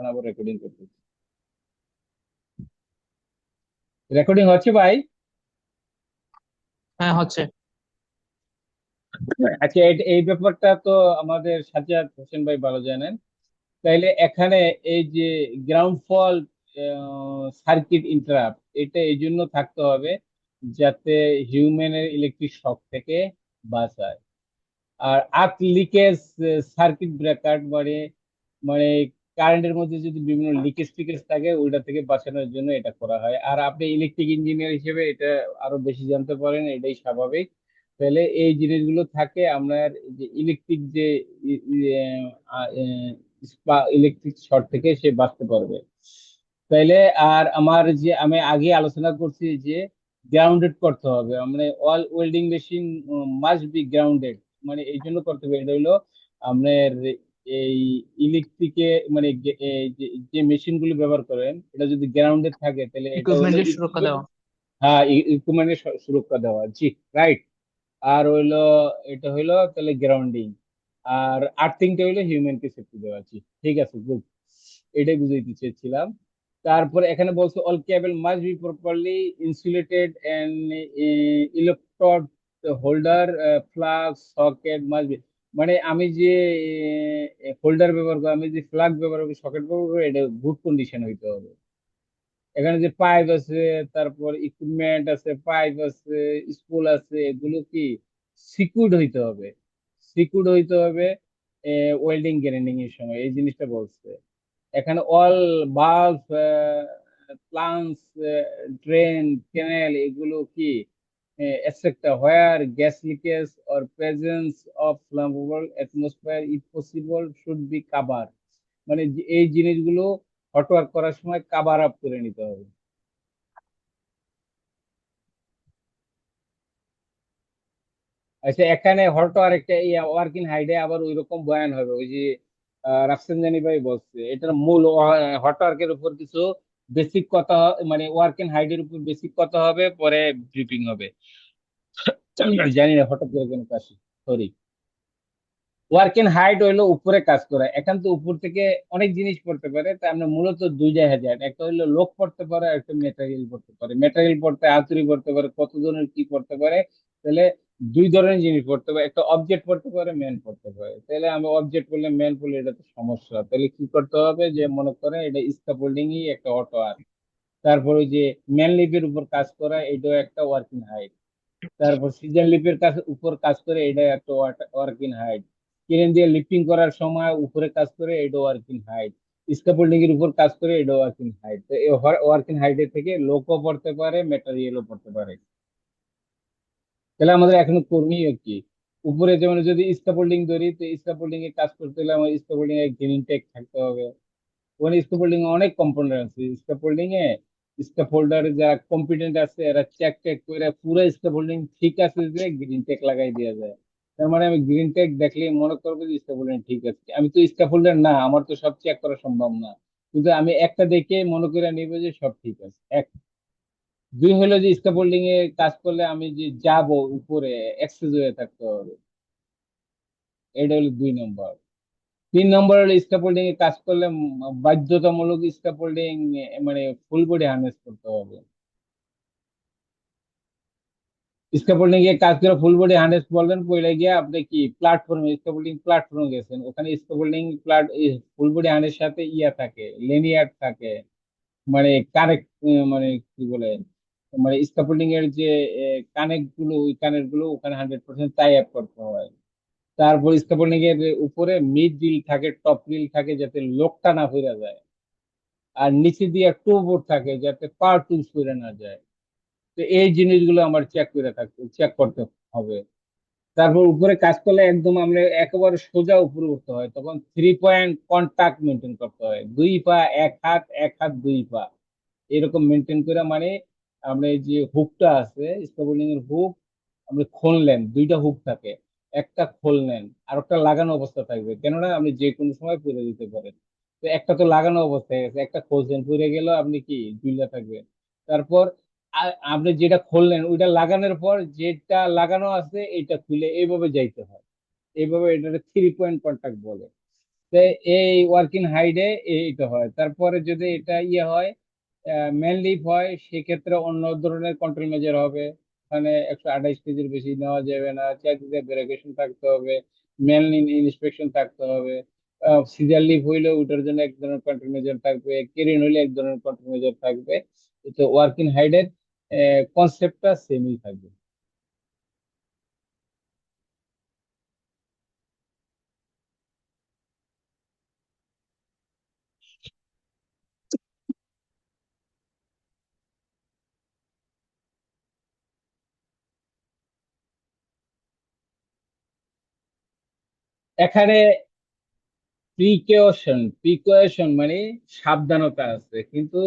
এখন আবার রেকর্ডিং করতেছি। রেকর্ডিং হচ্ছে ভাই? হ্যাঁ, হচ্ছে। আচ্ছা, এই ব্যাপারটা তো আমাদের সাজ্জাদ হোসেন ভাই ভালো জানেন। তাইলে এখানে এই যে গ্রাউন্ড ফল সার্কিট ইন্টারাপ্ট, এটা এই জন্য থাকতে হবে যাতে হিউম্যানের ইলেকট্রিক শক থেকে বাঁচায়। আর আর্ক লিকেজ সার্কিট ব্রেকার মানে মানে কারেন্টের মধ্যে যদি বিভিন্ন লিকেজ টিকেজ থাকে ওইটা থেকে বাঁচানোর জন্য এটা করা হয়। আর আপনি ইলেকট্রিক ইঞ্জিনিয়ার হিসেবে এটা আরো বেশি জানতে পারেন, এটাই স্বাভাবিক। তাহলে এই জিনিসগুলো থাকে আপনার যে ইলেকট্রিক যে ইলেকট্রিক শর্ট থেকে সে বাঁচতে পারবে। তাইলে আর আমার যে আমি আগে আলোচনা করছি যে গ্রাউন্ডেড করতে হবে, মানে all welding machine must be grounded. মানে এই জন্য করতে হবে, এটা হলো আপনার এই ইলেকট্রিকে মানে এই যে মেশিন গুলো ব্যবহার করেন এটা যদি গ্রাউন্ডেড থাকে তাহলে এটা হলো ইকুইপমেন্টের সুরক্ষা দেওয়া। হ্যাঁ, ইকুইপমেন্টের সুরক্ষা দেওয়া, জি, রাইট। আর হইলো এটা হইলো তাহলে গ্রাউন্ডিং। আর আর্থিংটা হইলো হিউম্যানকে সেফটি দেওয়া, জি। ঠিক আছে, গুড। এটাই বুঝাইতে চেয়েছিলাম। তারপরে এখানে বলছে all cable must be properly insulated and electrode holder plug socket must be, মানে আমি যে হোল্ডার ব্যবহার করি, আমি যে ফ্লাগ ব্যবহার করি, সকেট ব্যবহার করি, এটা গুড কন্ডিশন হইতে হবে। এখানে যে পাইপ আছে, তারপর ইকুইপমেন্ট আছে, পাইপ আছে, স্পুল আছে, এগুলো কি সিকিউরড হইতে হবে। সিকিউরড হইতে হবে ওয়েল্ডিং গ্রাইন্ডিং এর সময়, এই জিনিসটা বলছে। এখানে all bulb, plants, drain, canal, এগুলো কি etcetera where gas leakage or presence of flammable atmosphere if possible should be cover. মানে এই জিনিসগুলো হট ওয়ার্ক করার সময় কাভার আপ করে নিতে হবে। আচ্ছা, এখানে হয়তো আর একটা ওয়ার্কিং হাইডে আবার ওই রকম বয়ান হবে, ওই যে রাফসানজানি ভাই বলছে এটার মূল হট ওয়ার্কের উপর কিছু বেসিক কথা মানে ওয়ার্কিং হাইডের উপর বেসিক কথা হবে, পরে ব্রিফিং হবে। জানি না হঠাৎ করে কেন কাশি, সরি। ওয়ার্কিং হাইট হইলো উপরে কাজ করা, এখান তো উপর থেকে অনেক জিনিস পড়তে পারে, তাই আমরা মূলত দুই জায়গায় যাই, একটা হইলো লোক পড়তে পারে আর একটা মেটেরিয়াল পড়তে পারে। মেটেরিয়াল পড়তে হাতুড়ি পড়তে পারে, কত ধরনের কি পড়তে পারে। তাহলে দুই ধরনের জিনিস পড়তে পারে, একটা অবজেক্ট পড়তে পারে, ম্যান পড়তে পারে। তাহলে আমি অবজেক্ট পড়লে ম্যান পড়লে এটা তো সমস্যা, তাহলে কি করতে হবে যে মনে করেন এটা স্ক্যাফোল্ডিং একটা অটো আর, তারপর ওই যে ম্যান লিভের উপর কাজ করা এটাও একটা ওয়ার্কিং হাইট, তারপর সিজন লিপের কাজ উপর কাজ করে এটা একটা ওয়ার্কিং হাইট, ক্রেন দিয়ে লিফটিং করার সময় উপরে কাজ করে এটা ওয়ার্কিং হাইট, স্ক্যাফোল্ডিং এর উপর কাজ করে এটা ওয়ার্কিং হাইট। তো এই ওয়ার্কিং হাইটের থেকে লোকও পড়তে পারে, মেটেরিয়ালও পড়তে পারে। তাহলে আমাদের এখন করণীয় কি? উপরে যেমন যদি স্ক্যাফোল্ডিং ধরি, তো স্ক্যাফোল্ডিং এ কাজ করতে হলে আমার স্ক্যাফোল্ডিং এ গ্রিন টেক থাকতে হবে। ওখানে স্ক্যাফোল্ডিং এ অনেক কম্পোনেন্ট আছে, স্ক্যাফোল্ডিং এ স্ক্যাফোল্ডার যারা কম্পিটেন্ট আছে এরা চেক টেক করে পুরো স্ক্যাফোল্ডিং ঠিক আছে যে গ্রিন টেক লাগাই দেওয়া যায়। তার মানে আমি গ্রিন টেক দেখলে মনে করবো যে স্ক্যাফোল্ডিং ঠিক আছে, আমি তো স্ক্যাফোল্ডার না, আমার তো সব চেক করা সম্ভব না, কিন্তু আমি একটা দেখে মনে করে নিব যে সব ঠিক আছে। এক, দুই হলো যে স্ক্যাফোল্ডিং এ কাজ করলে আমি যে যাব উপরে এক্সেস হয়ে থাকতে হবে, এটা হলো 2 নম্বর। 3 নম্বর হলো স্ক্যাফোল্ডিং এ কাজ করলে বাধ্যতামূলক স্ক্যাফোল্ডিং মানে ফুল বডি হার্নেস করতে হবে। স্ক্যাফোল্ডিং এ কাজ করে ফুল বডি হার্নেস বললেন পয়লা গিয়া আপনি কি প্ল্যাটফর্মে স্ক্যাফোল্ডিং প্ল্যাটফর্মে গেছেন, ওখানে স্ক্যাফোল্ডিং ফুল বডি হার্নেস সাথে ইয়া থাকে, লেনিয়ার থাকে, মানে কানেক্ট, মানে কি বলে, মানে স্ক্যাফোল্ডিং এর যে কানেক্ট গুলো, ওই কানেক্ট গুলো ওখানে 100% টাই আপ করতে হয়। তারপর স্ক্যাফোল্ডিং এর উপরে মিড রিল থাকে, টপ রিল থাকে যাতে লোকটা না ফিরে যায়। আর নিচে দিয়ে টু বোর্ড থাকে যাতে পা টুস করে না যায়। তো এই জিনিসগুলো আমার চেক করতে হবে। তারপর উপরে কাজ করলে একদম আমরা একেবারে সোজা উপরে উঠতে হয়, তখন 3 পয়েন্ট কন্টাক্ট মেনটেন করতে হয়, 2 পা, এক হাত, এক হাত, 2 পা, এরকম মেনটেন করে মানে আমরা এই যে হুকটা আছে স্কেবোল্ডিং এর হুক, আপনি খুললেন, দুইটা হুক থাকে, একটা খুললেন আর একটা লাগানো অবস্থা থাকবে, কেননা আপনি যে কোনো সময় পুড়ে দিতে পারেন। তো একটা তো লাগানো অবস্থায় আছে, একটা খুলছেন, পুড়ে গেল আপনি কি দুইটা থাকবেন। তারপর আপনি যেটা খুললেন ওইটা লাগানোর পর যেটা লাগানো আছে এটা খুলে এইভাবে যাইতে হয়, এইভাবে এটা 3 পয়েন্ট কন্টাক্ট বলে। তো এই ওয়ার্কিং হাইডে এইটা হয়। তারপরে যদি এটা ইয়ে হয়, মেন লিফ হয়, সেক্ষেত্রে অন্য ধরনের কন্ট্রোল মেজার হবে। ওখানে 128 কেজির বেশি নেওয়া যাবে না, চারদিকে ভেরিফিকেশন থাকতে হবে, মেন ইন্সপেকশন থাকতে হবে। সিজার লিফ হইলে ওটার জন্য এক ধরনের কন্ট্রোল মেজার থাকবে, কেরিন হইলে এক ধরনের কন্ট্রোল মেজার থাকবে। তো ওয়ার্কিং হাইডের কনসেপ্টটা সেমই থাকবে। এখানে প্রিকশন মানে সাবধানতা আছে, কিন্তু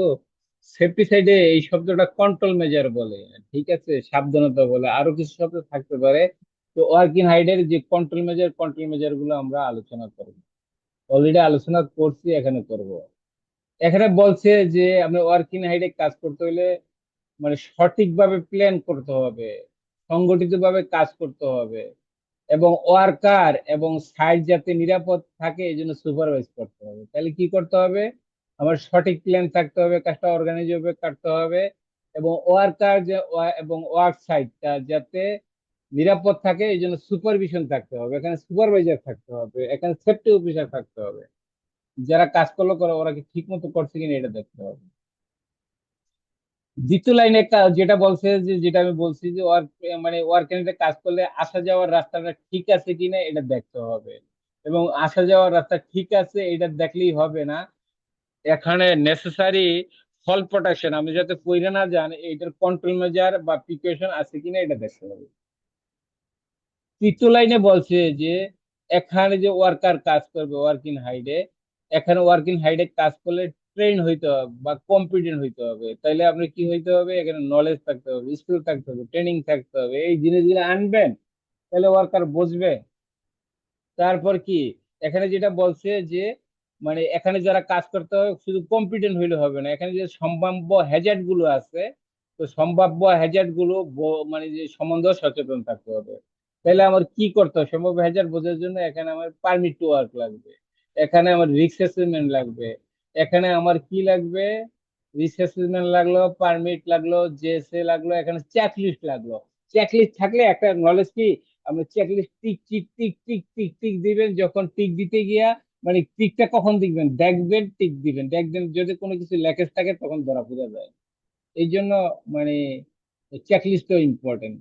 সেফটি সাইডে এই শব্দটা কন্ট্রোল মেজার বলে। ঠিক আছে, সাবধানতা বলে, আরো কিছু শব্দ থাকতে পারে। তো ওয়ার্কিং হাইডের যে কন্ট্রোল মেজার গুলো আমরা আলোচনা করব, অলরেডি আলোচনা করছি, এখানে করব। এখানে বলছে যে আমরা ওয়ার্কিং হাইডে কাজ করতে হলে মানে সঠিকভাবে প্ল্যান করতে হবে, সংগঠিতভাবে কাজ করতে হবে, এবং ওয়ার্কার এবং সাইট যাতে নিরাপদ থাকে এই জন্য সুপারভাইজ করতে হবে। তাহলে কি করতে হবে? আমার সঠিক প্ল্যান থাকতে হবে, কাজটা অর্গানাইজ ভাবে করতে হবে, এবং ওয়ার্কার যে এবং ওয়ার্ক সাইটটা যাতে নিরাপদ থাকে এই জন্য সুপারভিশন থাকতে হবে, এখানে সুপারভাইজার থাকতে হবে, এখানে সেফটি অফিসার থাকতে হবে। যারা কাজ করলো করে ওরা কি ঠিক মতো করছে কিনা এটা দেখতে হবে। দ্বিতীয় লাইনে যেটা বলছে, যে যেটা আমি বলছি যে মানে ওয়ার্কেন্টে কাজ করলে আসা যাওয়ার রাস্তাটা ঠিক আছে কিনা এটা দেখতে হবে। এবং আসা যাওয়ার রাস্তা ঠিক আছে এটা দেখলেই হবে না, এখানে নেসেসারি ফল প্রোটেকশন আপনি যাতে পইরে না যান এটার কন্ট্রোল মেজার বা প্রিকশন আছে কিনা এটা দেখতে হবে। তৃতীয় লাইনে বলছে যে এখানে যে ওয়ার্কার কাজ করবে ওয়ার্কিং হাইডে, এখানে ওয়ার্কিং হাইডে কাজ করলে ট্রেন হইতে হবে বা কম্পিটেন্ট হইতে হবে। তাইলে আপনি কি হইতে হবে? এখানে নলেজ থাকতে হবে, স্কিল থাকতে হবে, ট্রেনিং থাকতে হবে, এই জিনিসগুলো আনবেন, তাহলে ওয়ার্কার বুঝবে। তারপর কি, এখানে যেটা বলছে যে মানে এখানে যারা কাজ করতে হবে শুধু কম্পিটেন্ট হইলে হবে না, এখানে যে সম্ভাব্য হ্যাজার্ড গুলো আছে, তো সম্ভাব্য হ্যাজার্ড গুলো মানে যে সম্বন্ধে সচেতন থাকতে হবে। তাহলে আমার কি করতে হবে? সম্ভাব্য হ্যাজার্ড বোঝার জন্য এখানে আমার পারমিট টু ওয়ার্ক লাগবে, এখানে আমার রিস্ক অ্যাসেসমেন্ট লাগবে, এখানে আমার কি লাগবে? রিস্ক অ্যাসেসমেন্ট লাগলো, পারমিট লাগলো, জেএসএ লাগলো, এখানে চেকলিস্ট লাগলো। চেকলিস্ট থাকলে একটা নলেজ কি, আপনি checklist tick tick tick tick tick tick দিবেন, যখন টিক দিতে গিয়া মানে টিকটা কখন দিবেন দেখবেন, টিক দিবেন দেখবেন, যদি কোনো কিছু ল্যাকেজ থাকে তখন ধরা বোঝা যায়। এই জন্য মানে চেকলিস্টও ইম্পর্টেন্ট।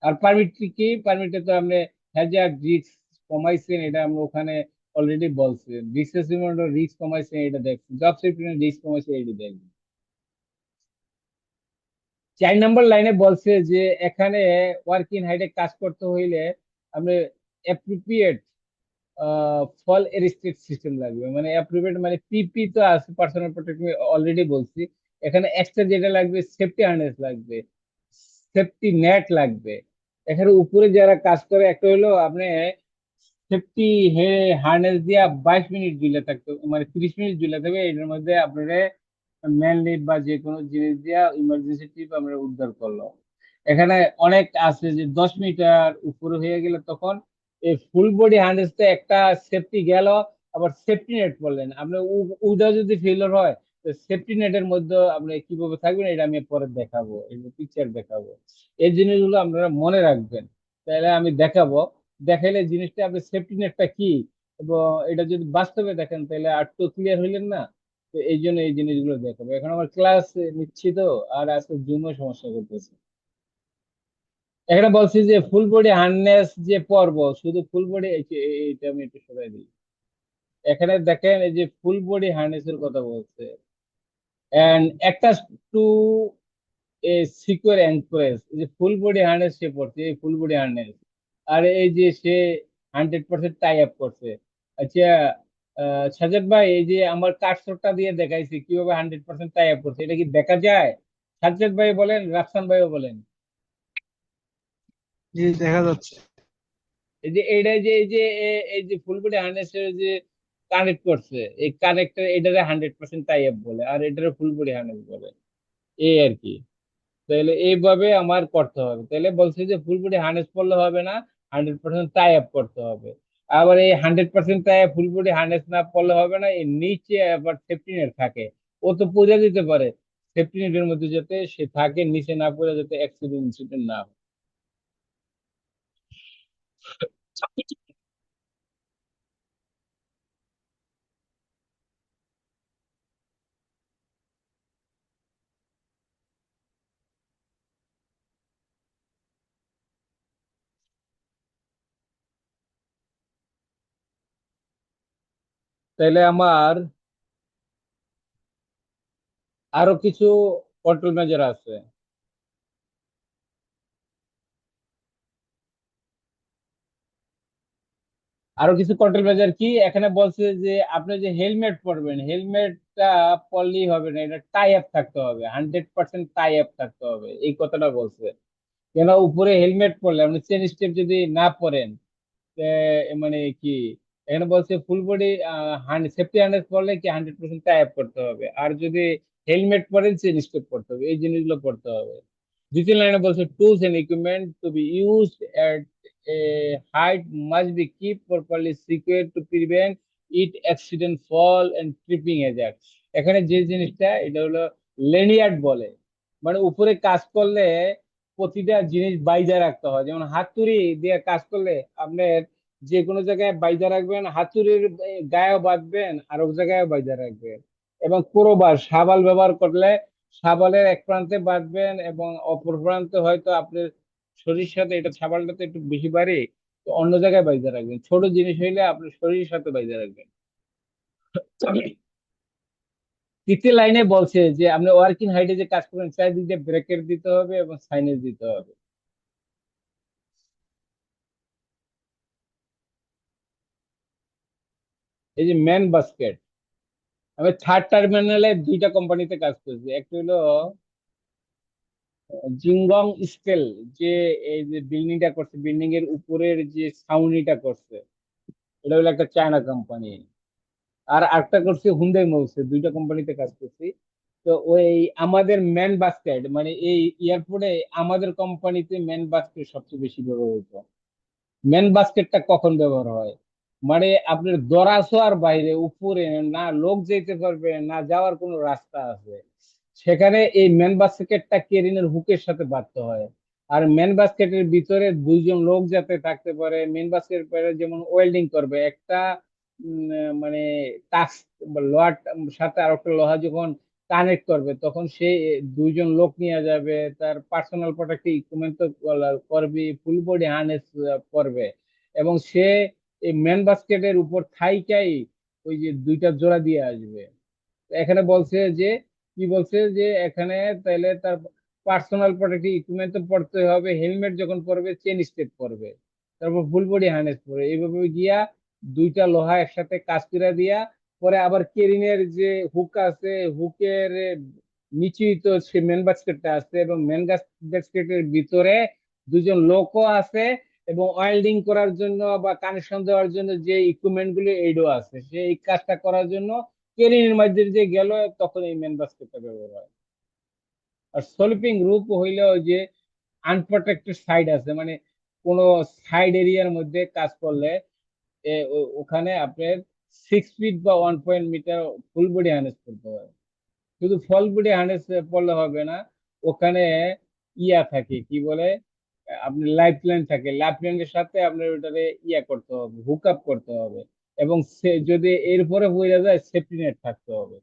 আর পারমিট কি, পারমিটে তো আপনি হ্যাজার্ড রিস্ক কমাইছেন, এটা আমরা ওখানে অলরেডি বলছি, রিস্ক অ্যাসেসমেন্ট রিস্ক কমাইছেন এটা দেখছি, জব সেফটি রিস্ক কমাইছে এটা দেখবেন। 4 নম্বর লাইনে বলছে যে এখানে ওয়ার্কিং হাইডে কাজ করতে হইলে আপনি অ্যাপ্রোপ্রিয়েট ফল রেস্ট্রিক্ট সিস্টেম লাগবে। মানে অ্যাপ্রোপ্রিয়েট মানে পিপি তো আছে, পার্সোনাল প্রোটেকশন অলরেডি বলছি। এখানে এক্সট্রা যেটা লাগবে সেফটি হার্নেস লাগবে, সেফটি নেট লাগবে। এখানে উপরে যারা কাজ করে একটা হলো আপনি সেফটি হার্নেস দিয়া 22 মিনিট ঝুলে থাকতে, মানে 30 মিনিট ঝুলে থাকবে, এটার মধ্যে আপনারা মেন লিফ বা যে কোনো জিনিস দিয়া ইমার্জেন্সি টিপ আমরা উদ্ধার করলো। এখানে অনেক আছে যে 10 মিটার উপরে হয়ে গেলে তখন এই ফুল বডি হার্নেসটা একটা সেফটি গেল, আবার সেফটি নেট বললেন আপনি, উদা যদি ফেলিওর হয় তো সেফটি নেটের মধ্যে আপনি কিভাবে থাকবেন এটা আমি পরে দেখাবো, এই পিকচার দেখাবো। এই জিনিসগুলো আপনারা মনে রাখবেন, তাহলে আমি দেখাবো, দেখাইলে জিনিসটা আপনি সেফটি নেটটা কি এবং এটা যদি বাস্তবে দেখেন তাহলে আর তো ক্লিয়ার হইলেন না। তো এই জন্য এই জিনিসগুলো দেখাবো। এখন আমার ক্লাস নিচ্ছি তো, আর আজকে জুমে সমস্যা করতেছে। এখানে বলছি যে ফুল বডি হার্নেস যে পর্ব, শুধু ফুল বডি, এইটা আমি একটু সরাই দিই। এখানে দেখেন এই যে ফুল বডি হার্নেস এর কথা বলছে, এন্ড একটা টু এ সিকিউর এনক্লেভ, যে ফুল বডি হার্নেস সে পড়ছে, এই ফুল বডি হার্নেস। আর এই যে সে 100% টাই আপ করছে। আচ্ছা, সাজাদ ভাই, এই যে আমার কার্সরটা দিয়ে দেখাইছি কিভাবে 100% টাই আপ করছে, এটা কি দেখা যায়? সাজ্জাদ ভাই বলেন, রাফসান ভাইও বলেন। জি, দেখা যাচ্ছে। এই যে এইটা যে এই যে ফুল বডি হার্নেসের যে কানেক্ট করছে, এই কানেক্টর এটারে 100% টাই আপ বলে, আর এটারে ফুল বডি হার্নেস বলে, এই আর কি। তাহলে এইভাবে আমার করতে হবে। তাহলে বলছে যে ফুল বডি হার্নেস পড়লে হবে না, 100% টাই আপ করতে হবে। আবার এই 100% ফুল বডি হার্নেস না পরলে হবে না, এর নিচে আবার সেফটি নেট থাকে। ও তো পড়ে যেতে পারে, সেফটি নেটের মধ্যে যাতে সে থাকে, নিচে না পড়ে যাতে অ্যাক্সিডেন্ট ইনসিডেন্ট না হয়। তাহলে আমার আরো কিছু কন্ট্রোল মেজার আছে। আরো কিছু কন্ট্রোল মেজার কি এখানে বলছে যে আপনি যে হেলমেট পরবেন, হেলমেটটা পরলেই হবে না, এটা টাই আপ থাকতে হবে, 100% টাই আপ থাকতে হবে, এই কথাটা বলছে। কেন উপরে হেলমেট পরলে আপনি চেন স্টেপ যদি না পরেন, মানে কি, এখানে বলছে ফুল বডি সেফটি হার্নেস পরলে কি 100% টাই আপ করতে হবে, আর যদি হেলমেট পরেন চেন স্টেপ করতে হবে, এই জিনিসগুলো করতে হবে। দ্বিতীয় লাইনে বলছে tools and equipment to be used at a height must be keep properly secure to prevent it accident fall and tripping hazard. এখানে যে জিনিসটা এটা হলো লেনিয়ার্ড বলে, মানে উপরে কাজ করলে প্রতিটা জিনিস বাইজা রাখতে হয়। যেমন হাতুড়ি দিয়ে কাজ করলে আপনার যে কোনো জায়গায় বাইজা রাখবেন, হাতুড়ির গায়েও বাঁধবেন আর এক জায়গায় বাইজা রাখবেন। এবং ক্রোবার শাবল ব্যবহার করলে শাবলের এক প্রান্তে বাঁধবেন এবং অপর প্রান্তে হয়তো আপনার শরীরের সাথে, এটা শাবলটা তো একটু বেশি বাড়ে, তো অন্য জায়গায় বাইজা রাখবেন। ছোট জিনিস হইলে আপনার শরীরের সাথে বাইজা রাখবেন। তৃতীয় লাইনে বলছে যে আপনি ওয়ার্কিং হাইটে যে কাজ করবেন চারিদিক দিয়ে ব্রেকেট দিতে হবে এবং সাইনেজ দিতে হবে। এই যে ম্যান বাস্কেট, আমি থার্ড টার্মিনালে দুইটা কোম্পানিতে কাজ করছি। একটা হলো জিংগং স্কেল, যে এই যে বিল্ডিংটা করছে, বিল্ডিং এর উপরের যে ছাউনিটা করছে, এটা হলো একটা চায়না কোম্পানি। আর একটা করছি হুন্ডাই মৌসে, দুইটা কোম্পানিতে কাজ করছি। তো ওই আমাদের ম্যান বাস্কেট মানে এই এয়ারপোর্টে আমাদের কোম্পানিতে ম্যান বাস্কেট সবচেয়ে বেশি ব্যবহৃত। মেন বাস্কেটটা কখন ব্যবহার হয়, মানে আপনার দরাছোয়ার বাইরে উপরে না লোক যেতে পারবে না, যাওয়ার কোনো রাস্তা আছে, সেখানে এই মেন বাস্কেটটা কেরিনের হুকের সাথে বাঁধতে হয়। আর মেন বাস্কেটের ভিতরে দুইজন লোক যাতে থাকতে পারে, মেন বাস্কেট পরে যেমন ওয়েল্ডিং করবে একটা মানে টাচ, লোহার সাথে আর একটা লোহা যখন কানেক্ট করবে তখন সে দুইজন লোক নিয়ে যাবে, তার পার্সোনাল প্রোটেক্টিভ ইকুইপমেন্ট তো করবে, ফুল বডি হার্নেস করবে। এবং সে এই মেন বাস্কেটের উপর থাইকাই ওই যে দুইটা জোড়া দিয়ে আসবে। এখানে বলছে যে কি বলছে যে এখানে তাহলে তার পার্সোনাল প্রোটেক্টিভ ইকুইপমেন্ট তো পড়তে হবে, হেলমেট যখন পরবে চেন স্টেপ পরবে, তারপর ফুল বডি হার্নেস পরবে, এইভাবে গিয়া দুইটা লোহা একসাথে কাজ করে দিয়া পরে আবার কেরিনের যে হুক আছে, হুকের নিচেই তো সে মেন বাস্কেটটা আছে, এবং মেন বাস্কেটের ভিতরে দুজন লোকও আছে, এবং ওয়েল্ডিং করার জন্য বা কানেকশন দেওয়ার জন্য যে ইকুইপমেন্ট গুলো এইডো আছে, সেই কাজটা করার জন্য কেরিনের মধ্যে যে গেল তখন এই মেন বাস্কেটটা ব্যবহার হয়। আর স্লিপিং রূপ হইলে ওই যে আনপ্রোটেক্টেড সাইড আছে, মানে কোনো সাইড এরিয়ার মধ্যে কাজ করলে ওখানে আপনার 6 ফিট বা 1 মিটার ফুল বডি হার্নেস করতে হয়। শুধু ফুল বডি হার্নেস পড়লে হবে না, ওখানে ইয়া থাকে কি বলে, আপনি লাইফ লাইন থাকে, লাইফ লাইনের সাথে আপনার ওটারে ইয়া করতে হবে, হুক আপ করতে হবে। এবং সে যদি এরপরে হয়ে যায় সেফটি নেট থাকতে হবে।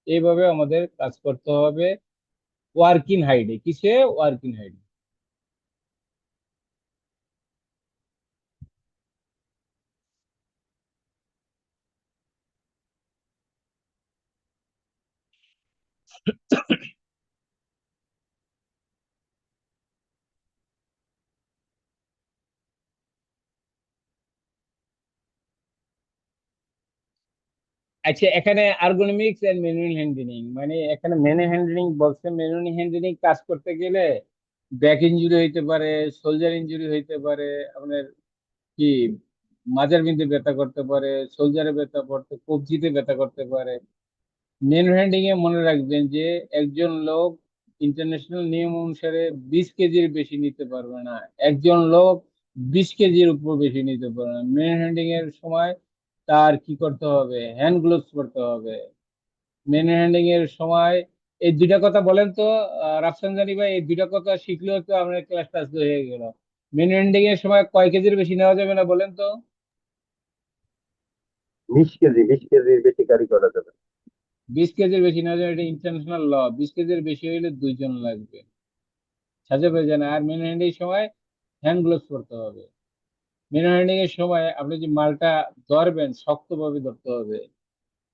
এইভাবে আমাদের কাজ করতে হবে ওয়ার্কিং হাইডে, কিসে ওয়ার্কিং হাইডে। আচ্ছা, এখানে আর্গোনমিক্স এন্ড ম্যানুয়াল হ্যান্ডলিং, মানে এখানে ম্যানুয়াল হ্যান্ডলিং বলছে, ম্যানুয়াল হ্যান্ডলিং কাজ করতে গেলে ব্যাক ইনজুরি হইতে পারে, সোলজার ইনজুরি হইতে পারে, আপনার কি মাজার বিন্ধে ব্যথা করতে পারে, সোলজারে ব্যথা করতে, কবজিতে ব্যথা করতে পারে। ম্যানুয়াল হ্যান্ডলিং এ মনে রাখবেন যে একজন লোক ইন্টারন্যাশনাল নিয়ম অনুসারে 20 কেজির বেশি নিতে পারবে না। একজন লোক 20 কেজির উপর বেশি নিতে পারবে না। মেন হ্যান্ডিং এর সময় তার কি করতে হবে, হ্যান্ড গ্লোভস পরতে হবে। মেন হ্যান্ডিং এর সময় এই দুইটা কথা বলেন তো, রাফসানজানি ভাই, এই দুইটা কথা শিখলেও তো আপনার ক্লাসটা আজকে হয়ে গেল। মেন হ্যান্ডিং এর সময় কয় কেজির বেশি নেওয়া যাবে না বলেন তো? 20 কেজি, 20 কেজির বেশি ক্যারি করা যাবে না। 20 কেজির বেশি নেওয়া যাবে, এটা ইন্টারন্যাশনাল ল। 20 কেজির বেশি হইলে দুইজন লাগবে, সাজে পেয়ে যায় না। আর মেন হ্যান্ডিং এর সময় হ্যান্ড গ্লোভস পরতে হবে। মেন হ্যান্ডিং এর সময় আপনি যে মালটা ধরবেন শক্তভাবে ধরতে হবে।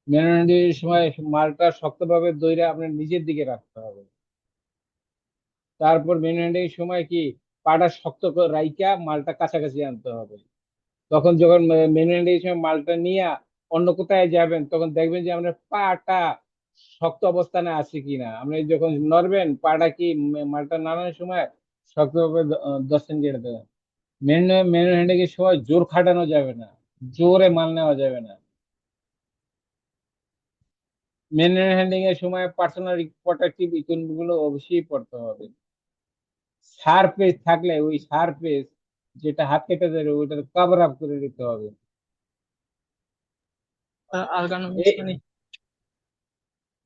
মেন হ্যান্ডিং এর সময় মালটা শক্তভাবে ধরে আপনার নিজের দিকে রাখতে হবে। তারপর মেন হ্যান্ডিং এর সময় কি, পাটা শক্ত করে রাইকা মালটা কাছাকাছি আনতে হবে। তখন যখন মেন হ্যান্ডিং এর সময় মালটা নিয়ে অন্য কোথায় যাবেন, তখন দেখবেন যে আপনার পাটা শক্ত অবস্থানে আছে কিনা। আপনি যখন নড়বেন পাটা কি মালটা নামানোর সময় শক্তভাবে 10 সেন্টিমিটার দেবেন। মেন মেন হ্যান্ডিং এর সময় জোর খাটানো যাবে না, জোরে মাল নেওয়া যাবে না। মেন হ্যান্ডিং এর সময় পার্সোনাল প্রোটেক্টিভ ইকুইপমেন্ট গুলো অবশ্যই পড়তে হবে। সারফেস থাকলে ওই সারফেস যেটা হাত কেটে যাবে ওইটা কভার আপ করে দিতে হবে। আর্গানোমিক্স এই মানে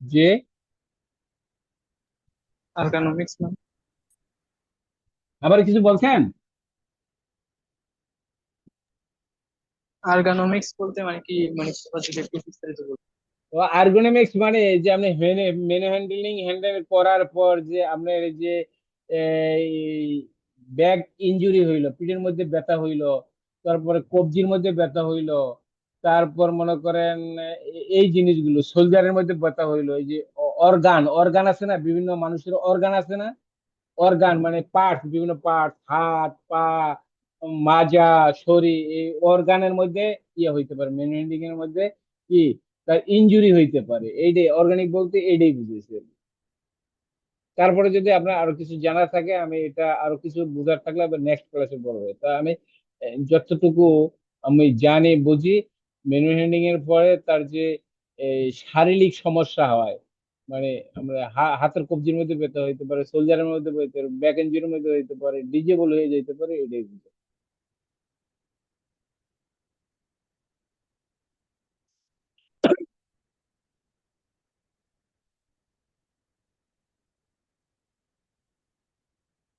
যে, আর্গানোমিক্স মানে আবার কিছু বলছেন? আর্গানোমিক্স বলতে মানে কি, মানে যদি একটু বিস্তারিত বলতে। তো আর্গোনমিক্স মানে এই যে আপনি মেনু হ্যান্ডলিং হ্যান্ডেল করার পর যে আপনার এই যে ব্যাক ইনজুরি হইলো, পিঠের মধ্যে ব্যথা হইলো, তারপরে কবজির মধ্যে ব্যথা হইলো, তারপর মনে করেন এই জিনিসগুলো শোল্ডারের মধ্যে ব্যথা হইলো, এই যে অর্গান অর্গান আছে না, বিভিন্ন মানুষের অর্গান আছে না, অর্গান মানে পার্টস, বিভিন্ন পার্টস, হাত পা মাজা শরীর, এই অর্গানের মধ্যে ইয়ে হইতে পারে, মেন হ্যান্ডিং এর মধ্যে কি তার ইনজুরি হইতে পারে। এইটাই অর্গানিক বলতে, এইটাই বুঝেছি। তারপরে যদি আপনার আরো কিছু জানা থাকে, আমি এটা আরো কিছু বোঝার থাকলে আবার নেক্সট ক্লাসে বলবো। তা আমি যতটুকু আমি জানি বুঝি, ম্যানুয়াল হ্যান্ডিং এর পরে তার যে এই শারীরিক সমস্যা হয়, মানে আমরা হাতের কবজির মধ্যে ব্যথা হইতে পারে, সোলজারের মধ্যে হইতে পারে, ব্যাক ইঞ্জুরির মধ্যে হইতে পারে, ডিজেবল হয়ে যেতে পারে, এটাই বুঝি।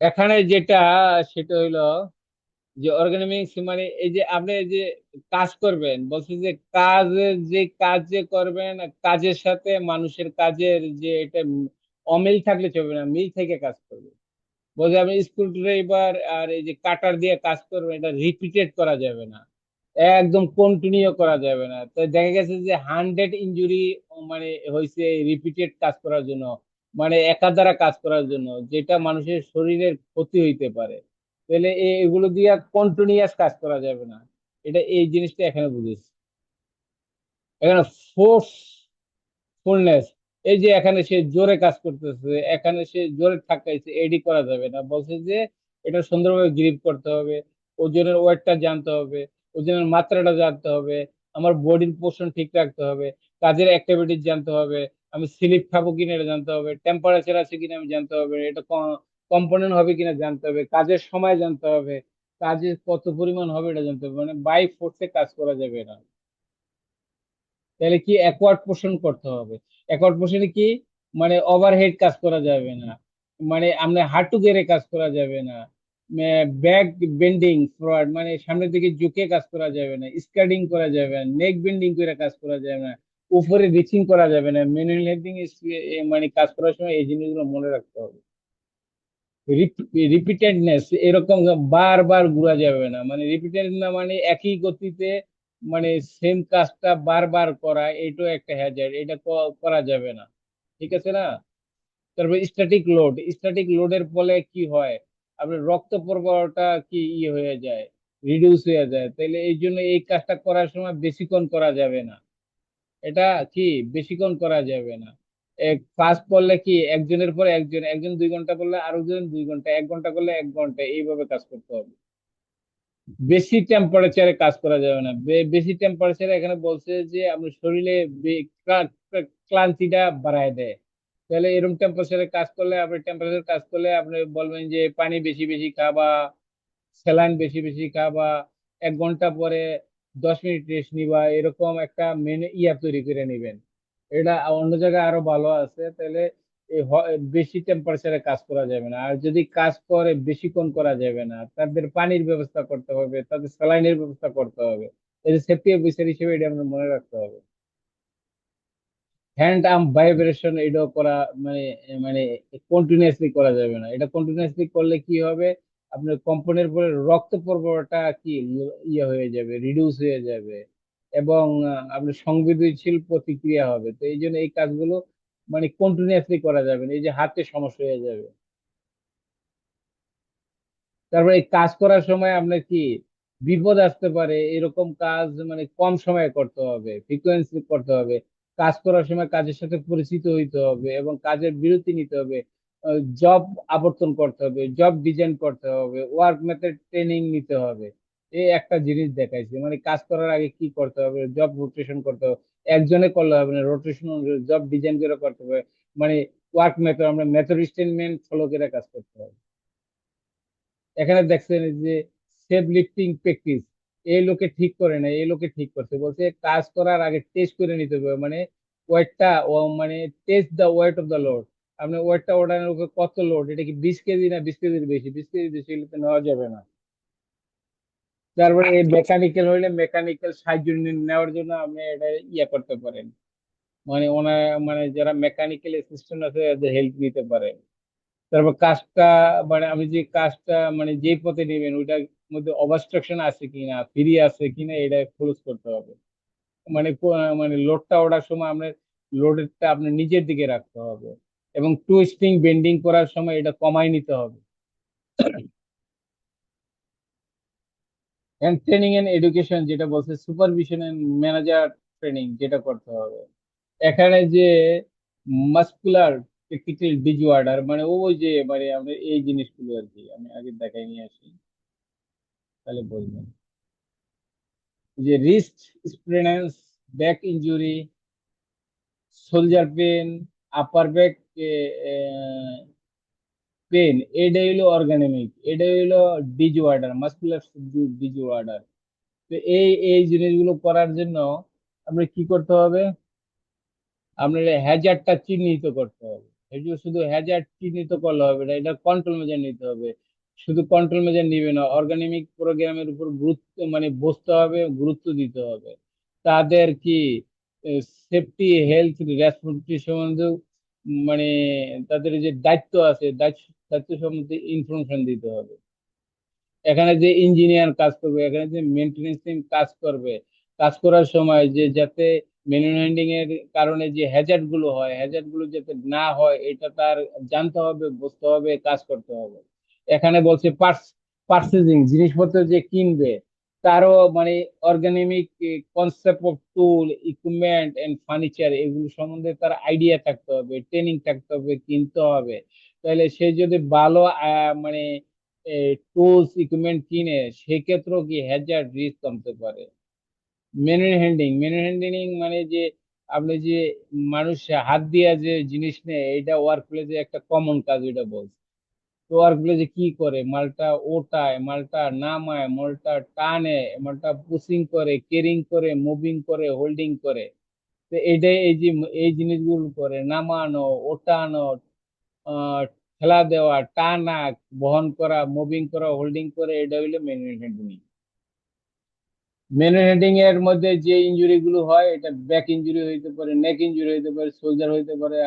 এখানে যেটা, সেটা হইলো যে অর্গানিক্স মানে এই যে আপনি এই যে কাজ করবেন, বলছে যে কাজের যে কাজ যে করবেন, কাজের সাথে মানুষের কাজের যে এটা অমিল থাকলে চলবে না, মিল থেকে কাজ করবে। বলছে আপনি স্ক্রু ড্রাইভার আর এই যে কাটার দিয়ে কাজ করবেন, এটা রিপিটেড করা যাবে না, একদম কন্টিনিউ করা যাবে না। তো দেখা গেছে যে 100 ইঞ্জুরি মানে হয়েছে রিপিটেড কাজ করার জন্য, মানে একা দ্বারা কাজ করার জন্য, যেটা মানুষের শরীরের ক্ষতি হইতে পারে। তাহলে এগুলো দিয়ে কন্টিনিউয়াস কাজ করা যাবে না। এটা এই জিনিসটা এখানে বুঝেছি। এখানে ফোর্স ফুলনেস, এই যে এখানে সে জোরে কাজ করতেছে, এখানে সে জোরে ঠাকাইছে, এডি করা যাবে না। বলছে যে এটা সুন্দরভাবে গ্রিপ করতে হবে, ওজনের ওয়েটটা জানতে হবে, ওজনের মাত্রাটা জানতে হবে, আমার বডির পোর্শন ঠিক রাখতে হবে, কাজের অ্যাক্টিভিটিস জানতে হবে, আমি স্লিপ খাবো কিনা এটা জানতে হবে, টেম্পারেচার আছে কিনা আমি জানতে হবে, এটা কম্পোনেন্ট হবে কিনা জানতে হবে, কাজের সময় জানতে হবে, কাজের কত পরিমাণ হবে এটা জানতে হবে। মানে বাই ফোর্সে কাজ করা যাবে না। তাহলে কি অ্যাকওয়ার্ড পোর্শন করতে হবে। অ্যাকওয়ার্ড পোর্শনে কি, মানে ওভারহেড কাজ করা যাবে না, মানে আমরা হাঁটু গেড়ে কাজ করা যাবে না, ব্যাক বেন্ডিং ফরওয়ার্ড মানে সামনের দিকে ঝুঁকে কাজ করা যাবে না, স্কার্টিং করা যাবে না, নেক বেন্ডিং করে কাজ করা যাবে না, উপরে রিচিং করা যাবে না। ম্যানুয়াল হেল্পিং মানে কাজ করার সময় এই জিনিসগুলো মনে রাখতে হবে। রিপিটেডনেস এরকম বারবার ঘোরা যাবে না, মানে রিপিটেড না মানে একই গতিতে মানে সেম কাজটা বারবার করা, এটাও একটা হ্যাজার্ড, এটা করা যাবে না। ঠিক আছে না? তারপর স্ট্যাটিক লোড, স্ট্যাটিক লোডের ফলে কি হয়, আপনার রক্ত প্রবাহটা কি ইয়ে হয়ে যায়, রিডিউস হয়ে যায়। তাহলে এই জন্য এই কাজটা করার সময় বেশিক্ষণ করা যাবে না। এটা কি, বেশিক্ষণ করা যাবে না। এক কাজ করলে কি একজনের পর একজন, একজন 2 ঘন্টা করলে আরেকজন 2 ঘন্টা, 1 ঘন্টা করলে 1 ঘন্টা, এইভাবে কাজ করতে হবে। বেশি টেম্পারেচারে কাজ করা যাবে না। বেশি টেম্পারেচারে এখানে বলছে যে আপনার শরীরে ক্লান্তিটা বাড়ায় দেয়। তাহলে এরকম টেম্পারেচারে কাজ করলে, আপনি টেম্পারেচার কাজ করলে আপনি বলবেন যে পানি বেশি বেশি খাবা, স্যালাইন বেশি বেশি খাবা, 1 ঘন্টা পরে 10 মিনিট রেস্ট নিবা, এরকম একটা মেনে তৈরি করে নিবেন। এটা অন্য জায়গায় আরো ভালো আছে। তাহলে বেশি টেম্পারেচারে কাজ করা যাবে না, আর যদি কাজ করে বেশিক্ষণ করা যাবে না, তাদের পানির ব্যবস্থা করতে হবে, তাদের স্যালাইনের ব্যবস্থা করতে হবে। এই সেফটি অফিসার হিসেবে এটা আমরা মনে রাখতে হবে। হ্যান্ড আর্ম ভাইব্রেশন এটাও করা, মানে মানে কন্টিনিউয়াসলি করা যাবে না। এটা কন্টিনিউয়াসলি করলে কি হবে, আপনার কম্পনের পরে রক্ত প্রবাহটা কি ইয়ে হয়ে যাবে, রিডিউস হয়ে যাবে, এবং আপনার সংবেদনশীল প্রতিক্রিয়া হবে। তো এই জন্য এই কাজগুলো মানে কন্টিনিউয়াসলি করা যাবে না, এই যে হাতে সমস্যা হয়ে যাবে। তারপরে এই কাজ করার সময় আপনার কি বিপদ আসতে পারে, এরকম কাজ মানে কম সময়ে করতে হবে, ফ্রিকোয়েন্সি করতে হবে। কাজ করার সময় কাজের সাথে পরিচিত হইতে হবে এবং কাজের বিরতি নিতে হবে, জব আবর্তন করতে হবে, জব ডিজাইন করতে হবে, ওয়ার্ক মেথড ট্রেনিং নিতে হবে। এই একটা জিনিস দেখাইছে, মানে কাজ করার আগে কি করতে হবে, জব রোটেশন করতে হবে। একজনে করলে হবে না, রোটেশন জব ডিজাইন করে করতে হবে। মানে ওয়ার্ক মেথড, আমরা মেথড স্টেটমেন্ট ফলো করে কাজ করতে হবে। এখানে দেখছেন যে সেফ লিফটিং প্র্যাকটিস, এই লোকে ঠিক করে না, এই লোকে ঠিক করছে, বলছে কাজ করার আগে টেস্ট করে নিতে হবে, মানে ওয়েটটা ও মানে test the weight of the load. আপনি ওয়েটটা ওঠানোর উপর কত লোড, এটা কি 20 কেজি না 20 কেজির বেশি, 20 কেজি বেশি হলে তো নেওয়া যাবে না। তারপরে এই মেকানিক্যাল হইলে মেকানিক্যাল সাহায্য নেওয়ার জন্য আপনি এটা করতে পারেন, মানে ওনার মানে যারা মেকানিক্যাল অ্যাসিস্ট্যান্ট আছে এদের হেল্প নিতে পারেন। তারপর কাজটা মানে আমি যে কাজটা মানে যেই পথে নেবেন ওইটার মধ্যে অবস্ট্রাকশন আছে কিনা, ফ্রি আছে কিনা, এটা ক্লোজ করতে হবে। মানে মানে লোডটা ওঠার সময় আপনার লোডেরটা আপনার নিজের দিকে রাখতে হবে, এবং টুইস্টিং বেন্ডিং করার সময় এটা কমাই নিতে হবে। এন্ড ট্রেনিং এন্ড এডুকেশন যেটা বলছে, সুপারভিশন এন্ড ম্যানেজার ট্রেনিং যেটা করতে হবে। এখানে যে মাসকুলার টেকনিক্যাল ডিসঅর্ডার, মানে ওই যে মানে আমরা এই জিনিসগুলো আর কি আমি আগে দেখাই নিয়ে আসি, তাহলে বলবেন যে wrist sprains, back injury, shoulder pain, upper back pain, এটা হইলো অর্গানিক, এটা হইলো ডিসঅর্ডার, মাসকুলার ডিসঅর্ডার। তো এই জিনিসগুলো করার জন্য আমরা কি করতে হবে, আপনার হ্যাজার্ডটা চিহ্নিত করতে হবে। এই যে শুধু হ্যাজার্ড চিহ্নিত করলে হবে না, এটা কন্ট্রোল মেজার নিতে হবে। শুধু কন্ট্রোল মেজার নিবে না, অর্গানিক প্রোগ্রামের উপর গুরুত্ব মানে বসতে হবে, গুরুত্ব দিতে হবে। তাদের কি সেফটি হেলথ রেসপন্সিবিলিটি সম্বন্ধে মানে তাদের যে দায়িত্ব আছে, দায়িত্ব সম্বন্ধে ইনফরমেশন দিতে হবে। এখানে যে ইঞ্জিনিয়ার কাজ করবে, এখানে যে মেনটেনেন্স টিম কাজ করবে, কাজ করার সময় যে যাতে ম্যানুয়াল হ্যান্ডলিং এর কারণে যে হ্যাজার্ড গুলো হয়, হ্যাজার্ড গুলো যাতে না হয় এটা তার জানতে হবে, বুঝতে হবে, কাজ করতে হবে। এখানে বলছে পার্চেজিং, জিনিসপত্র যে কিনবে তারও মানে organic concept of tool, equipment and furniture, এগুলো সম্বন্ধে তার আইডিয়া থাকতে হবে, ট্রেনিং থাকতে হবে, কিনতে হবে। তাহলে সে যদি ভালো মানে টুলস ইকুইপমেন্ট কিনে, সেক্ষেত্রেও কি হ্যাজার্ড রিস্ক কমতে পারে। ম্যানুয়াল হ্যান্ডলিং মানে যে আপনি যে মানুষ হাত দিয়ে যে জিনিস নেয়, এটা ওয়ার্ক প্লেসে একটা কমন কাজ, এটা বলছে। তো ওয়ার্ক প্লেসে কি করে, মালটা ওঠায়, মালটা নামায়, মালটা টানে, মালটা পুশিং করে, কেরিং করে, মুভিং করে, হোল্ডিং করে। তো এইটাই এই যে এই জিনিসগুলো করে, নামানো, ওঠানো, আহ ঠেলা দেওয়া, টানা, বহন করা, মুভিং করা, হোল্ডিং করে, এটা হইলো ম্যানুয়াল হ্যান্ডলিং। ম্যানুয়াল হ্যান্ডলিং এর মধ্যে যে ইনজুরি গুলো হয়, এটা ব্যাক ইনজুরি হইতে পারে, নেক ইনজুরি হইতে পারে, শোল্ডার হইতে পারে,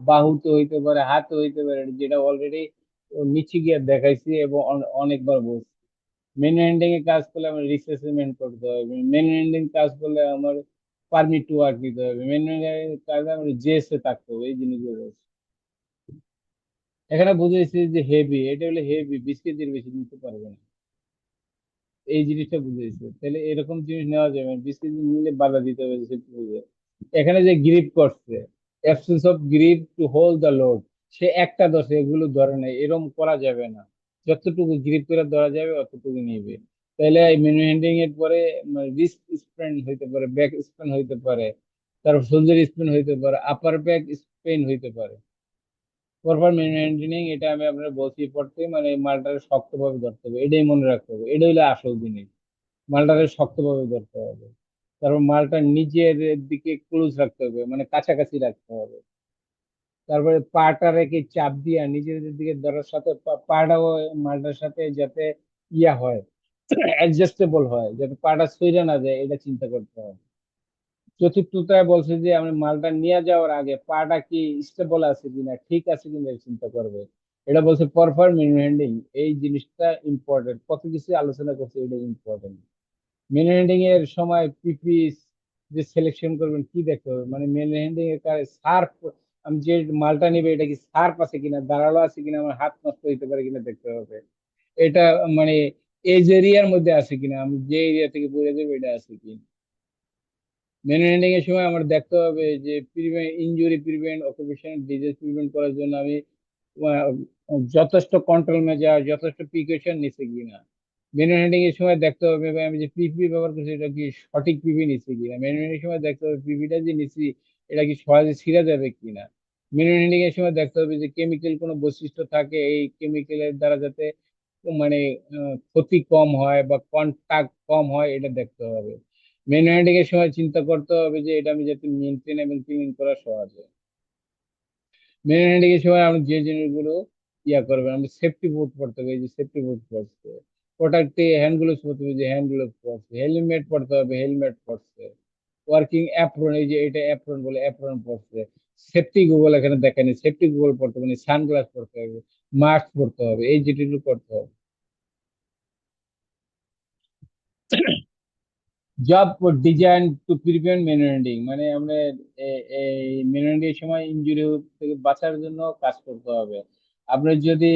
বাহুতে হইতে পারে, হাতে হইতে পারে, যেটা অলরেডি নিচে গিয়ে দেখাইছি এবং অনেকবার বলছি। ম্যানুয়াল হ্যান্ডলিং এ কাজ করলে আমার রিস্ক অ্যাসেসমেন্ট করতে হবে, ম্যানুয়াল হ্যান্ডলিং কাজ করলে আমার পারমিট টু ওয়ার্ক দিতে হবে, ম্যানুয়াল কাজে আমার জেএসএ থাকতে হবে, এই জিনিসগুলো বলছি। এখানে বুঝেছি যে হেভি, এটা হলে হেভি 20 কেজির বেশি নিতে পারবে না, এই জিনিসটা বুঝেছি। তাহলে এরকম জিনিস নেওয়া যাবে না, 20 কেজি নিলে বাধা দিতে হবে সেটা বুঝে। এখানে যে গ্রিপ করছে, absence of grip to hold the load, সে একটা দোষে এগুলো ধরে নেয়, এরকম করা যাবে না। যতটুকু গ্রিপ করে ধরা যাবে অতটুকু নিবে। তাহলে মেনু হ্যান্ডলিং এর পরে রিস্ট স্প্রেন হইতে পারে, ব্যাক স্প্রেন হইতে পারে, তারপর শোল্ডার স্প্রেন হইতে পারে, আপার ব্যাক স্প্রেন হইতে পারে। প্রপার মেনটেনিং, এটা আমি আপনার বলছি পড়তে, মানে মালটাকে শক্তভাবে ধরতে হবে, এটাই মনে রাখতে হবে, এটা হলো আসল জিনিস। মালটাকে শক্তভাবে ধরতে হবে, তারপর মালটা নিজের দিকে ক্লোজ রাখতে হবে, মানে কাছাকাছি রাখতে হবে। তারপরে পাটা রেখে চাপ দিয়ে নিজের দিকে ধরার সাথে পাটাও মালটার সাথে যাতে ইয়া হয়, অ্যাডজাস্টেবল হয়, যাতে পাটা সইরে না যায়, এটা চিন্তা করতে হবে। চতুর্থটায় বলছে যে আমি মালটা নিয়ে যাওয়ার আগে পাটা কি স্টেবল আছে কিনা, ঠিক আছে কিনা এটা চিন্তা করবে। এটা বলছে প্রপার হ্যান্ডিং, এই জিনিসটা ইম্পর্টেন্ট, কত কিছু আলোচনা করছে, এটা ইম্পর্টেন্ট। মেন হ্যান্ডিং এর সময় পিপি যে সিলেকশন করবেন কি দেখতে হবে, মানে মেন হ্যান্ডিং এর কাছে সার্ফ, আমি যে মালটা নিবে এটা কি সার্ফ আছে কিনা, ধারালো আছে কিনা, আমার হাত নষ্ট হইতে পারে কিনা দেখতে হবে। এটা মানে এজ এরিয়ার মধ্যে আছে কিনা, আমি যে এরিয়া থেকে বলে দেবো এটা আছে কিনা। ম্যানুয়ালিং এর সময় আমার দেখতে হবে যে prevent injury, prevent occupational disease prevent করার জন্য আমি আহ, যথেষ্ট কন্ট্রোল মেজার, যথেষ্ট প্রিকশন নিচ্ছে কিনা। ম্যানুয়াল হ্যান্ডিং এর সময় দেখতে হবে ভাই, আমি যে পিপি ব্যবহার করছি এটা কি সঠিক পিপি নিচ্ছি কিনা। ম্যানুয়াল হ্যান্ডিং এর সময় দেখতে হবে পিপিটা যে নিচ্ছি এটা কি সহজে ছিঁড়া যাবে কিনা। ম্যানুয়াল হ্যান্ডিং এর সময় দেখতে হবে যে কেমিক্যাল কোনো বৈশিষ্ট্য থাকে, এই কেমিক্যালের দ্বারা যাতে মানে ক্ষতি কম হয় বা কন্টাক্ট কম হয়, এটা দেখতে হবে। ম্যানুয়াল এর সময় চিন্তা করতে হবে যে এটা আমি যাতে মেনটেন এবং ক্লিন করা সহজ হয়। ম্যানুয়াল এর সময় আপনি যে জিনিসগুলো ইয়া করবেন, আমি সেফটি বুট পড়তে হবে, এই যে সেফটি বুট পড়ছে, প্রোটেক্টে হ্যান্ড গ্লোভস পড়তে হবে, যে হ্যান্ড গ্লোভস পড়ছে, হেলমেট পড়তে হবে, হেলমেট পড়ছে, ওয়ার্কিং অ্যাপ্রন, এই যে এটা অ্যাপ্রন বলে অ্যাপ্রন পড়ছে। সেফটি গুগল এখানে দেখেনি, সেফটি গুগল পড়তে হবে, সানগ্লাস পড়তে হবে, মাস্ক পড়তে হবে, এই যেটুকু করতে হবে। জব ডিজাইন টু প্রিভেন্ট মেনুরেন্ডিং, মানে আমরা এই মেনুরেন্ডিং এর সময় ইনজুরি থেকে বাঁচার জন্য কাজ করতে হবে। আপনার যদি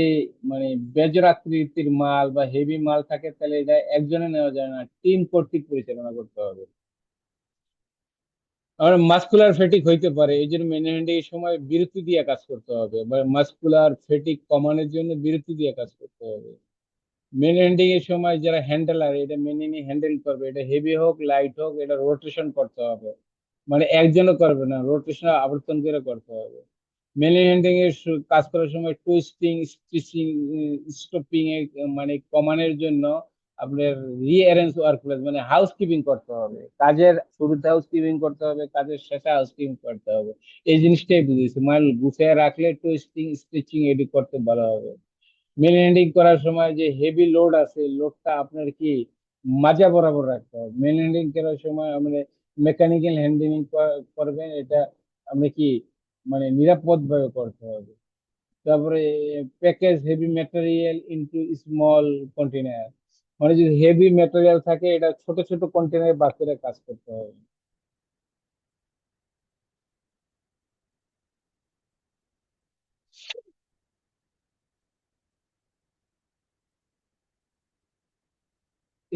মানে বেজর আকৃতির মাল বা হেভি মাল থাকে তাহলে এটা একজনে নেওয়া যায় না, টিম কর্তৃক পরিচালনা করতে হবে। আমার মাসকুলার ফেটিক হইতে পারে, এই জন্য মেনুরেন্ডিং এর সময় বিরতি দিয়ে কাজ করতে হবে, বা মাসকুলার ফেটিক কমানোর জন্য বিরতি দিয়ে কাজ করতে হবে। মেন হ্যান্ডিং এর সময় যারা হ্যান্ডেলার, এটা মেনে নিয়ে হ্যান্ডেল করবে, এটা হেভি হোক লাইট হোক, এটা রোটেশন করতে হবে, মানে একজনও করবে না, রোটেশন আবর্তন করে করতে হবে। মেন হ্যান্ডিং এর কাজ করার সময় টুইস্টিং, স্টিচিং, স্টপিং এ মানে কমানোর জন্য আপনার রিঅ্যারেঞ্জ ওয়ার্ক প্লেস, মানে হাউস কিপিং করতে হবে, কাজের শুরুতে হাউস কিপিং করতে হবে, কাজের শেষে হাউস কিপিং করতে হবে। এই জিনিসটাই বুঝেছি, মাল গুছিয়ে রাখলে টুইস্টিং স্টিচিং এটি করতে ভালো হবে। মেন হ্যান্ডিং করার সময় যে হেভি লোড আছে, লোডটা আপনার কি মাজা বরাবর রাখতে হবে। মেন হ্যান্ডিং করার সময় আপনি মেকানিক্যাল হ্যান্ডলিং করবেন, এটা আপনি কি মানে নিরাপদ ভাবে করতে হবে। তারপরে package heavy material into small container, মানে যদি হেভি ম্যাটেরিয়াল থাকে এটা ছোট ছোট কন্টেনারে বাদ করে কাজ করতে হবে।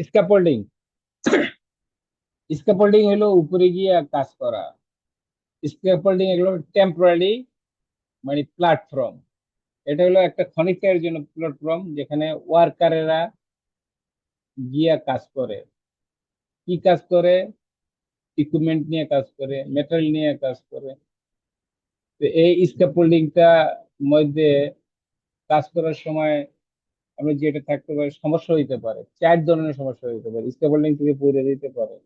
স্ক্যাফোল্ডিং, স্ক্যাফোল্ডিং হলো উপরে গিয়ে কাজ করা। স্ক্যাফোল্ডিং এগুলো টেম্পোরারি মানে প্ল্যাটফর্ম, এটা হলো একটা ক্ষণিকের জন্য প্ল্যাটফর্ম যেখানে ওয়ার্কারেরা গিয়া কাজ করে। কি কাজ করে? ইকুইপমেন্ট নিয়ে কাজ করে, মেটেরিয়াল নিয়ে কাজ করে। তো এই স্ক্যাফোল্ডিংটা মধ্যে কাজ করার সময় আমরা যেটা থাকতে পারে, সমস্যা হইতে পারে, চার ধরনের সমস্যা হইতে পারে, স্ক্যাফোল্ডিং থেকে পড়ে দিতে পারে।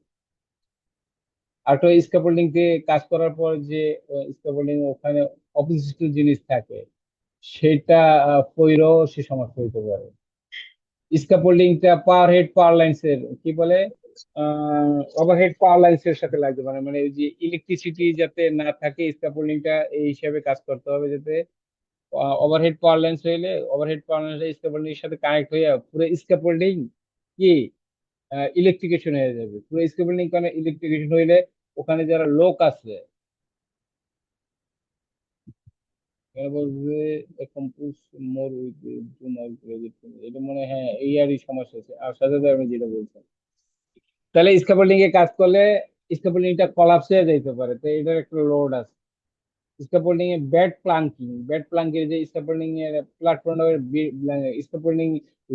আর তো স্ক্যাফোল্ডিং থেকে কাজ করার পর যে স্ক্যাফোল্ডিং ওখানে অবশিষ্ট জিনিস থাকে সেটা পইরেও সে সমস্যা হইতে পারে। স্ক্যাফোল্ডিংটা পাওয়ার হেড পাওয়ার লাইন্স এর কি বলে, ওভারহেড পাওয়ার লাইন্স এর সাথে লাগতে পারে, মানে ওই যে ইলেকট্রিসিটি যাতে না থাকে, স্ক্যাফোল্ডিংটা এই হিসাবে কাজ করতে হবে যাতে ওভারহেড পাওয়ার লাইন্স হইলে ওভারহেড পাওয়ার লাইন্স স্ক্যাফোল্ডিং এর সাথে কানেক্ট হয়ে পুরো স্ক্যাফোল্ডিং কি ইলেকট্রিকেশন হয়ে যাবে। পুরো স্ক্যাফোল্ডিং কানে ইলেকট্রিকেশন হইলে ওখানে যারা লোক আছে এরা বলবে কম্পোজ মোর উইথ এটা মনে হয়, হ্যাঁ এই আরই সমস্যা আছে, আর সাথে সাথে আমি যেটা বলছি, তাহলে স্ক্যাফোল্ডিং এ কাজ করলে স্ক্যাফোল্ডিংটা কলাপস হয়ে যাইতে পারে, তো এটার একটা লোড আছে। স্ক্যাফোল্ডিং এ বেড প্লাঙ্কিং যে স্ক্যাফোল্ডিং এর প্ল্যাটফর্ম, স্ক্যাফোল্ডিং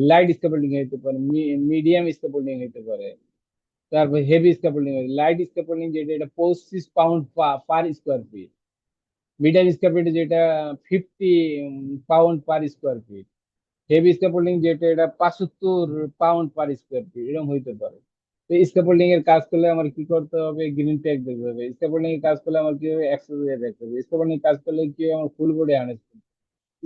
লাইট স্ক্যাফোল্ডিং হতে পারে, মিডিয়াম স্ক্যাফোল্ডিং হতে পারে, তারপর হেভি স্ক্যাফোল্ডিং। লাইট স্ক্যাফোল্ডিং যেটা, এটা 25 pound per square fit, medium scaffolding যেটা 50 pound per square feet, heavy scaffolding যেটা এটা 75 পাউন্ড পার স্কোয়ার ফিট, এরকম হইতে পারে। তো স্ক্যাফোল্ডিং এর কাজ করলে আমার কি করতে হবে, গ্রিন ট্যাগ দেখতে হবে। স্ক্যাফোল্ডিং এর কাজ করলে আমার কি হবে, এক্সেসরিজ দেখতে হবে। স্ক্যাফোল্ডিং কাজ করলে কি হবে, আমার ফুল বডি হার্নেস।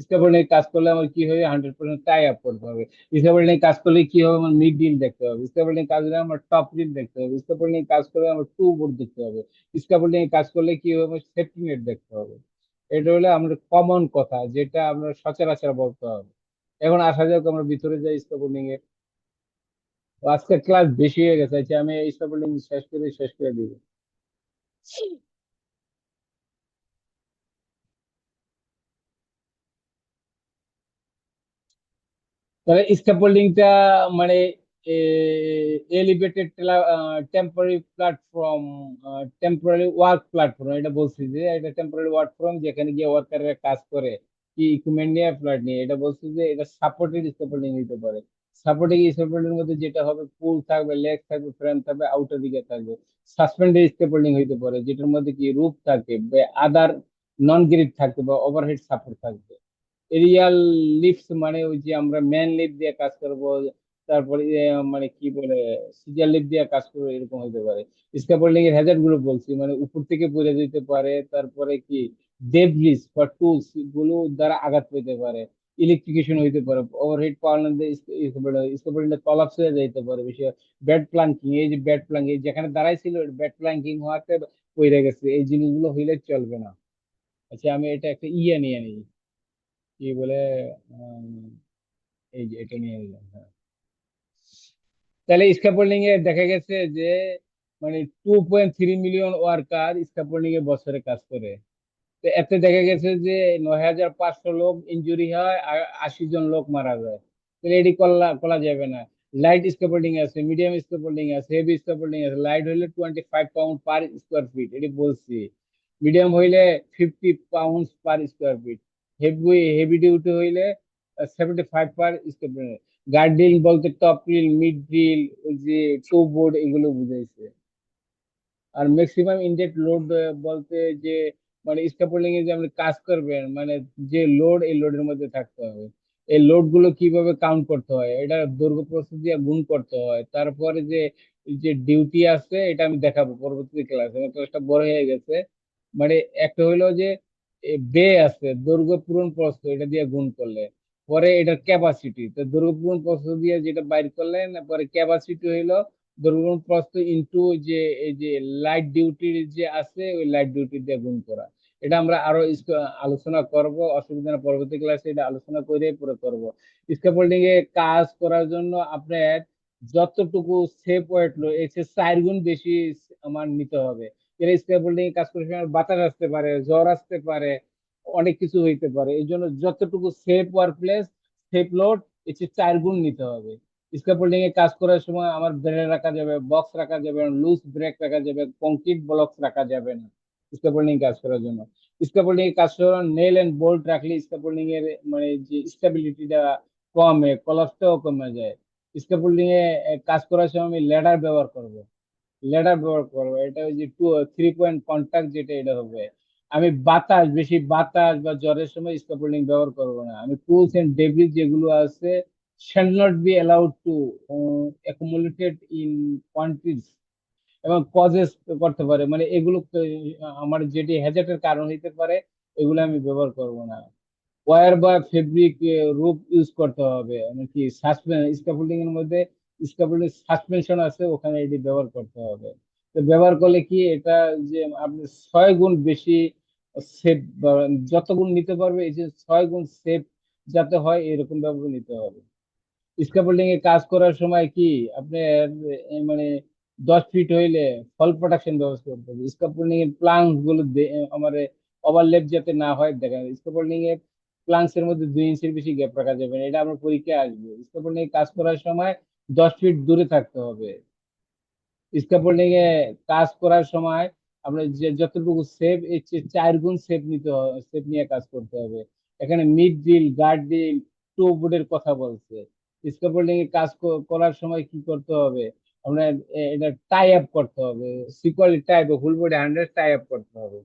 স্ক্যাফোল্ডিং কাজ করলে আমার কি হবে, 100% টাই আপ করতে হবে। স্ক্যাফোল্ডিং কাজ করলে কি হবে, আমার মিড ডিল দেখতে হবে। স্ক্যাফোল্ডিং কাজ করলে আমার টপ ডিল দেখতে হবে। স্ক্যাফোল্ডিং কাজ করলে আমার টু বোর্ড দেখতে হবে। স্ক্যাফোল্ডিং কাজ করলে কি হবে, আমার সেফটি নেট দেখতে হবে। এটা হলো আমাদের কমন কথা, যেটা আমরা সচরাচর বলতে হবে। এখন আসা যাক, আমরা ভিতরে যাই স্ক্যাফোল্ডিং এর। তো আজকে ক্লাস বেশি হয়ে গেছে, আচ্ছা আমি স্ক্যাফোল্ডিং শেষ করে দিব। তবে স্ক্যাফোল্ডিংটা মানে elevated temporary platform, temporary work platform, এটা বলছি যে এটা টেম্পোরারি ওয়ার্ক ফ্রম, যেখানে গিয়ে ওয়ার্কাররা কাজ করে কি ইকুইপমেন্ট নিয়ে, ফ্ল্যাট নিয়ে। এটা বলছি যে এটা সাপোর্টেড স্ক্যাফোল্ডিং নিতে পারে। সাপোর্টিং স্ক্যাফোল্ডিং এর মধ্যে যেটা হবে, পুল থাকবে, লেগ থাকবে, ফ্রেম থাকবে, আউটার দিকে থাকবে। সাসপেন্ডেড স্ক্যাফোল্ডিং হইতে পারে, যেটার মধ্যে কি রূপ থাকে, আদার নন গ্রিড থাকবে বা ওভারহেড সাপোর্ট থাকবে। এরিয়াল লিফট মানে ওই যে আমরা ম্যান লিফট দিয়ে কাজ করব, তারপরে মানে কি বলে সিজার লিফট দিয়ে কাজ করবো, এরকম হতে পারে। স্ক্যাফোল্ডিং এর হ্যাজার্ড গুলো বলছি, মানে উপর থেকে পড়ে যেতে পারে, তারপরে কি ডেব্রিস বা টুলস গুলো দ্বারা আঘাত পেতে পারে, ইলেকট্রিকেশন হইতে পারে, ওভারহেড পাওয়ার না দিয়ে স্ক্যাফোল্ডিংটা কলাপস হয়ে যাইতে পারে বেশি। ব্যাড প্লাঙ্কিং, এই যে ব্যাড প্লাঙ্কিং যেখানে দাঁড়াইছিল, ব্যাড প্লাঙ্কিং হওয়াতে পড়ে গেছে, এই জিনিসগুলো হইলে চলবে না। আচ্ছা আমি এটা একটা নিয়ে নিই, কি বলে, উম, এই যে এটা নিয়ে নিলাম, হ্যাঁ। তাহলে স্ক্যাফোল্ডিং এ দেখা গেছে যে মানে 2.3 মিলিয়ন ওয়ার্কার স্ক্যাফোল্ডিং এ বছরে কাজ করে। তো এতে দেখা গেছে যে 9,500 লোক ইনজুরি হয় আর 80 জন লোক মারা যায়। তাহলে এটি করা করা যাবে না। লাইট স্ক্যাফোল্ডিং আছে, মিডিয়াম স্ক্যাফোল্ডিং আছে, হেভি স্ক্যাফোল্ডিং আছে। লাইট হইলে 25 পাউন্ড পার স্কোয়ার ফিট, এটি বলছি। মিডিয়াম হইলে 50 pound per square feet. Heavy duty হইলে 75 per square feet. Guard rail বলতে টপ ড্রিল, মিড ড্রিল, ওই যে টু বোর্ড, এগুলো বুঝাইছে। আর ম্যাক্সিমাম ইনডেড লোড বলতে যে মানে স্ক্যাফোল্ডিং এ যে আপনি কাজ করবেন, মানে যে লোড, এই লোডের মধ্যে থাকতে হবে। এই লোড গুলো কিভাবে কাউন্ট করতে হয়, এটা দৈর্ঘ্য প্রস্থ দিয়ে গুণ করতে হয়। তারপরে যে যে ডিউটি আছে, এটা আমি দেখাবো পরবর্তী ক্লাসে, আমার ক্লাসটা বড় হয়ে গেছে। মানে একটা হইলো যে বে আছে, দৈর্ঘ্য পূরণ প্রস্থ, এটা দিয়ে গুণ করলে পরে এটার ক্যাপাসিটি, তো দৈর্ঘ্য পূরণ প্রস্থ দিয়ে যেটা বাইর করলেন, পরে ক্যাপাসিটি হইলো দৈর্ঘ্য প্রস্থ ইনটু যে এই যে লাইট ডিউটির যে আছে, ওই লাইট ডিউটি দিয়ে গুণ করা। এটা আমরা আরো আলোচনা করব, অসুবিধা না, পরবর্তী ক্লাসে এটা আলোচনা করে পুরো করব। স্ক্যাফোল্ডিং এ কাজ করার জন্য আপনার যতটুকু সেফ ওয়েট লো, এর চেয়ে 4 গুণ বেশি আমার নিতে হবে। এর স্ক্যাফোল্ডিং এ কাজ করার সময় বাতাস আসতে পারে, জ্বর আসতে পারে, অনেক কিছু হইতে পারে। এই জন্য যতটুকু safe work place, safe load, এর চেয়ে 4 গুণ নিতে হবে। স্ক্যাফোল্ডিং এ কাজ করার সময় আমার বেড়ে রাখা যাবে, বক্স রাখা যাবে না, লুজ ব্রেক রাখা যাবে, কংক্রিট ব্লকস রাখা যাবে না স্ক্যাফোল্ডিং কাজ করার জন্য। স্ক্যাফোল্ডিং এর কাজ করার নেল এন্ড বোল্ট রাখলে স্ক্যাফোল্ডিং এর মানে যে স্টেবিলিটিটা কমে, কলাপসটাও কমে যায়। স্ক্যাফোল্ডিং এ কাজ করার সময় আমি ল্যাডার ব্যবহার করবো, এটা ওই যে 3 পয়েন্ট কন্টাক্ট, যেটা এটা হবে। আমি বেশি বাতাস বা জ্বরের সময় স্ক্যাফোল্ডিং ব্যবহার করবো না। আমি টুলস এন্ড ডেব্রিস যেগুলো আছে shall not be allowed to accumulated in quantities এবং কজেস করতে পারে, মানে এগুলো আমার যেটি হ্যাজার্ডের কারণ হইতে পারে, এগুলো আমি ব্যবহার করব না। ওয়্যার বা ফেব্রিক রূপ ইউজ করতে হবে, মানে কি স্ক্যাফোল্ডিং এর মধ্যে স্ক্যাফোল্ডিং সাসপেনশন আছে, ওখানে এটি ব্যবহার করতে হবে। তো ব্যবহার করলে কি এটা যে আপনি 6 গুণ বেশি সেফ, যত গুণ নিতে পারবে, এই যে 6 গুণ সেফ যাতে হয়, এরকম ব্যবহার নিতে হবে। স্ক্যাফোল্ডিং এ কাজ করার সময় কি আপনার মানে 10 ফিট হইলে ফল প্রোটেকশন ব্যবস্থা করতে হবে। স্ক্যাফোল্ডিং এর প্লাঙ্ক গুলো আমার ওভারল্যাপ যাতে না হয় দেখা যায়। স্ক্যাফোল্ডিং এর প্লাঙ্কস এর মধ্যে 2 ইঞ্চির বেশি গ্যাপ রাখা যাবে না, এটা আমার পরীক্ষায় আসবে। স্ক্যাফোল্ডিং এ কাজ করার সময় 10 ফিট দূরে থাকতে হবে। স্ক্যাফোল্ডিং এ কাজ করার সময় আমরা যে যতটুকু সেফ, এর চেয়ে 4 গুণ সেফ নিতে হবে, সেফ নিয়ে কাজ করতে হবে। এখানে mid rail, guard rail, toe বোর্ডের কথা বলছে। স্ক্যাফোল্ডিং এ কাজ করার সময় কি করতে হবে, আমরা এটা টাই আপ করতে হবে, সিকোয়ালি type, full body 100 tie up করতে হবে।